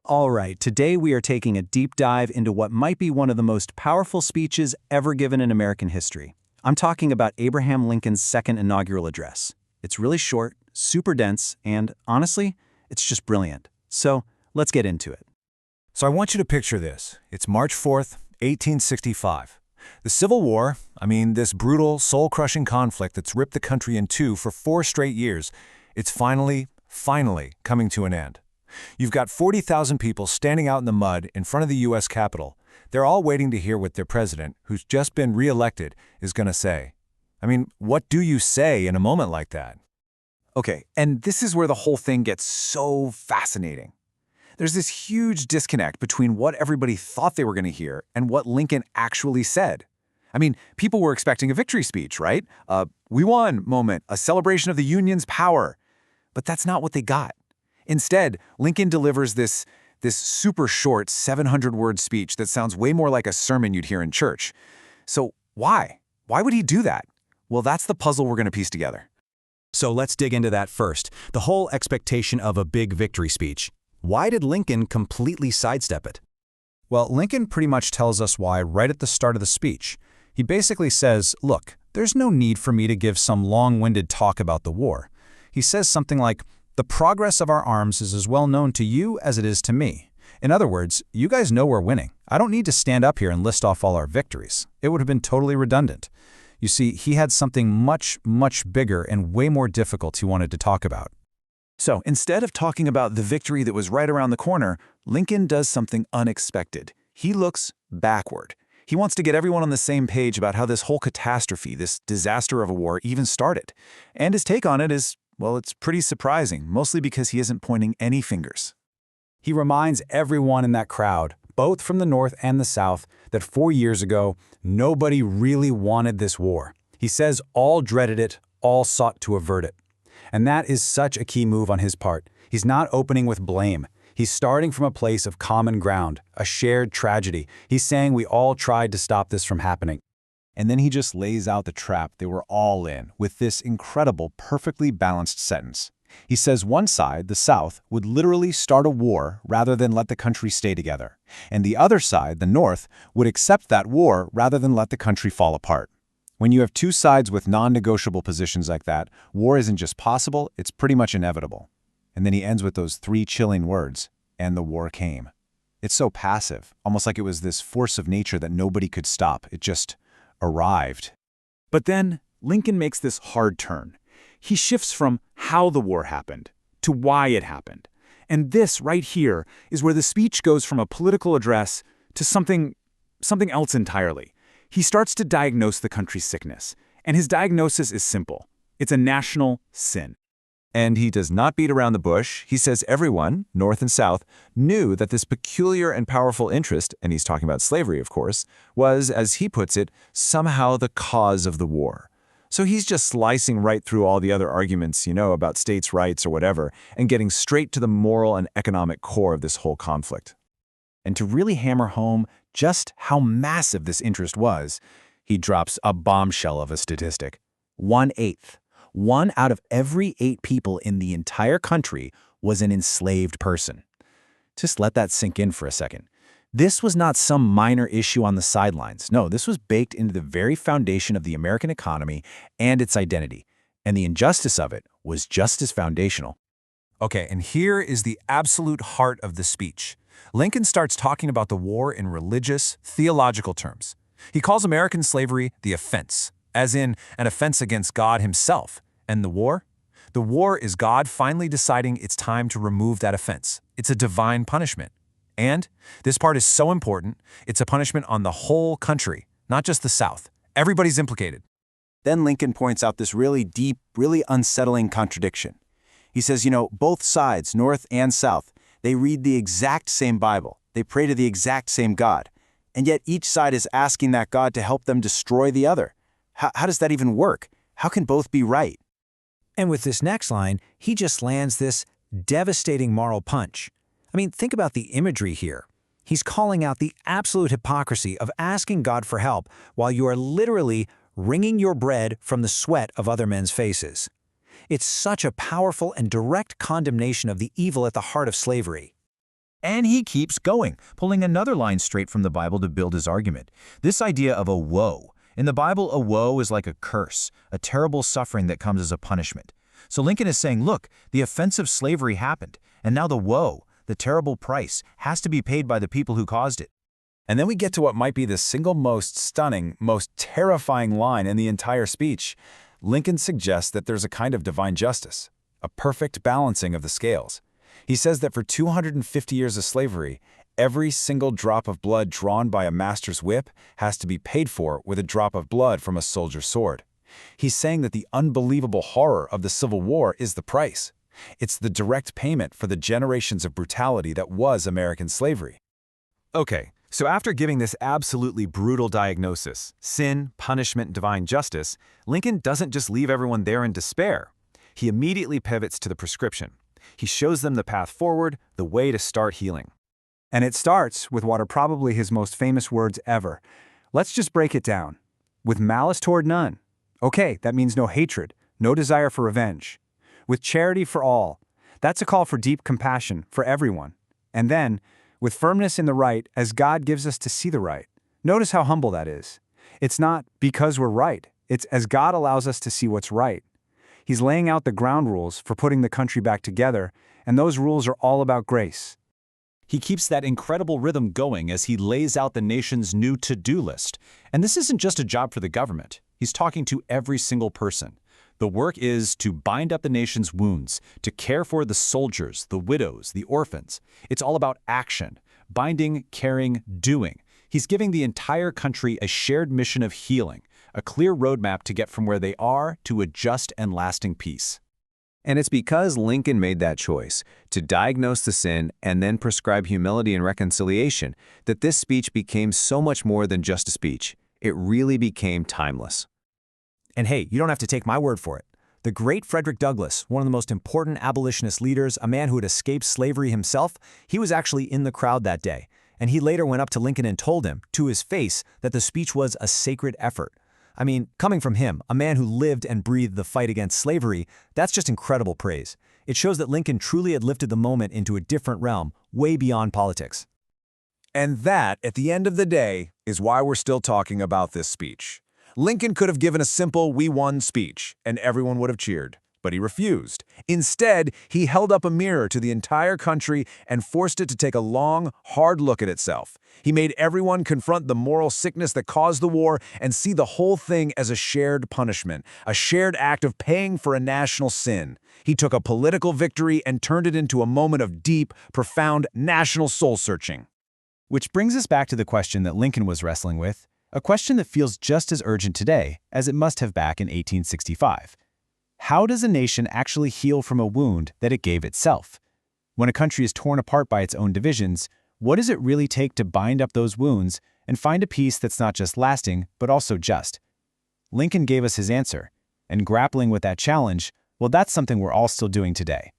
All right, today we are taking a deep dive into what might be one of the most powerful speeches ever given in American history. I'm talking about Abraham Lincoln's second inaugural address. It's really short, super dense, and honestly, it's just brilliant. So let's get into it. So I want you to picture this. It's March 4th, 1865. The Civil War, this brutal, soul-crushing conflict that's ripped the country in two for 4 straight years, it's finally coming to an end. You've got 40,000 people standing out in the mud in front of the U.S. Capitol. They're all waiting to hear what their president, who's just been re-elected, is going to say. What do you say in a moment like that? Okay, and this is where the whole thing gets so fascinating. There's this huge disconnect between what everybody thought they were going to hear and what Lincoln actually said. People were expecting a victory speech, right? We won moment, a celebration of the Union's power. But that's not what they got. Instead, Lincoln delivers this super short 700-word speech that sounds way more like a sermon you'd hear in church. So why? Why would he do that? Well, that's the puzzle we're going to piece together. So let's dig into that first. The whole expectation of a big victory speech. Why did Lincoln completely sidestep it? Well, Lincoln pretty much tells us why right at the start of the speech. He basically says, look, there's no need for me to give some long-winded talk about the war. He says something like, the progress of our arms is as well known to you as it is to me. In other words, you guys know we're winning. I don't need to stand up here and list off all our victories. It would have been totally redundant. You see, he had something much bigger and way more difficult he wanted to talk about. So instead of talking about the victory that was right around the corner, Lincoln does something unexpected. He looks backward. He wants to get everyone on the same page about how this whole catastrophe, this disaster of a war, even started. And his take on it is, well, it's pretty surprising, mostly because he isn't pointing any fingers. He reminds everyone in that crowd, both from the North and the South, that 4 years ago, nobody really wanted this war. He says all dreaded it, all sought to avert it. And that is such a key move on his part. He's not opening with blame. He's starting from a place of common ground, a shared tragedy. He's saying we all tried to stop this from happening. And then he just lays out the trap they were all in with this incredible, perfectly balanced sentence. He says one side, the South, would literally start a war rather than let the country stay together. And the other side, the North, would accept that war rather than let the country fall apart. When you have two sides with non-negotiable positions like that, war isn't just possible, it's pretty much inevitable. And then he ends with those 3 chilling words, and the war came. It's so passive, almost like it was this force of nature that nobody could stop. It just arrived. But then Lincoln makes this hard turn. He shifts from how the war happened to why it happened. And this right here is where the speech goes from a political address to something else entirely. He starts to diagnose the country's sickness, and his diagnosis is simple. It's a national sin. And he does not beat around the bush. He says everyone, North and South, knew that this peculiar and powerful interest, and he's talking about slavery, of course, was, as he puts it, somehow the cause of the war. So he's just slicing right through all the other arguments, about states' rights or whatever, and getting straight to the moral and economic core of this whole conflict. And to really hammer home just how massive this interest was, he drops a bombshell of a statistic. 1/8. 1 out of every 8 people in the entire country was an enslaved person. Just let that sink in for a second. This was not some minor issue on the sidelines. No, this was baked into the very foundation of the American economy and its identity. And the injustice of it was just as foundational. Okay, and here is the absolute heart of the speech. Lincoln starts talking about the war in religious, theological terms. He calls American slavery the offense, as in an offense against God himself. And the war? The war is God finally deciding it's time to remove that offense. It's a divine punishment. And this part is so important, it's a punishment on the whole country, not just the South. Everybody's implicated. Then Lincoln points out this really deep, really unsettling contradiction. He says, both sides, North and South, they read the exact same Bible. They pray to the exact same God. And yet each side is asking that God to help them destroy the other. How does that even work? How can both be right? And with this next line, he just lands this devastating moral punch. Think about the imagery here. He's calling out the absolute hypocrisy of asking God for help while you are literally wringing your bread from the sweat of other men's faces. It's such a powerful and direct condemnation of the evil at the heart of slavery. And he keeps going, pulling another line straight from the Bible to build his argument. This idea of a woe. In the Bible, a woe is like a curse, a terrible suffering that comes as a punishment. So Lincoln is saying, look, the offense of slavery happened, and now the woe, the terrible price, has to be paid by the people who caused it. And then we get to what might be the single most stunning, most terrifying line in the entire speech. Lincoln suggests that there's a kind of divine justice, a perfect balancing of the scales. He says that for 250 years of slavery, every single drop of blood drawn by a master's whip has to be paid for with a drop of blood from a soldier's sword. He's saying that the unbelievable horror of the Civil War is the price. It's the direct payment for the generations of brutality that was American slavery. Okay, so after giving this absolutely brutal diagnosis, sin, punishment, divine justice, Lincoln doesn't just leave everyone there in despair. He immediately pivots to the prescription. He shows them the path forward, the way to start healing. And it starts with what are probably his most famous words ever. Let's just break it down. With malice toward none. Okay, that means no hatred, no desire for revenge. With charity for all. That's a call for deep compassion for everyone. And then, with firmness in the right as God gives us to see the right. Notice how humble that is. It's not because we're right. It's as God allows us to see what's right. He's laying out the ground rules for putting the country back together, and those rules are all about grace. He keeps that incredible rhythm going as he lays out the nation's new to-do list. And this isn't just a job for the government. He's talking to every single person. The work is to bind up the nation's wounds, to care for the soldiers, the widows, the orphans. It's all about action, binding, caring, doing. He's giving the entire country a shared mission of healing, a clear roadmap to get from where they are to a just and lasting peace. And it's because Lincoln made that choice, to diagnose the sin and then prescribe humility and reconciliation, that this speech became so much more than just a speech. It really became timeless. And hey, you don't have to take my word for it. The great Frederick Douglass, one of the most important abolitionist leaders, a man who had escaped slavery himself, he was actually in the crowd that day. And he later went up to Lincoln and told him, to his face, that the speech was a sacred effort. I mean, coming from him, a man who lived and breathed the fight against slavery, that's just incredible praise. It shows that Lincoln truly had lifted the moment into a different realm, way beyond politics. And that, at the end of the day, is why we're still talking about this speech. Lincoln could have given a simple "we won" speech, and everyone would have cheered. But he refused. Instead, he held up a mirror to the entire country and forced it to take a long, hard look at itself. He made everyone confront the moral sickness that caused the war and see the whole thing as a shared punishment, a shared act of paying for a national sin. He took a political victory and turned it into a moment of deep, profound national soul-searching. Which brings us back to the question that Lincoln was wrestling with, a question that feels just as urgent today as it must have back in 1865. How does a nation actually heal from a wound that it gave itself? When a country is torn apart by its own divisions, what does it really take to bind up those wounds and find a peace that's not just lasting, but also just? Lincoln gave us his answer, and grappling with that challenge, well, that's something we're all still doing today.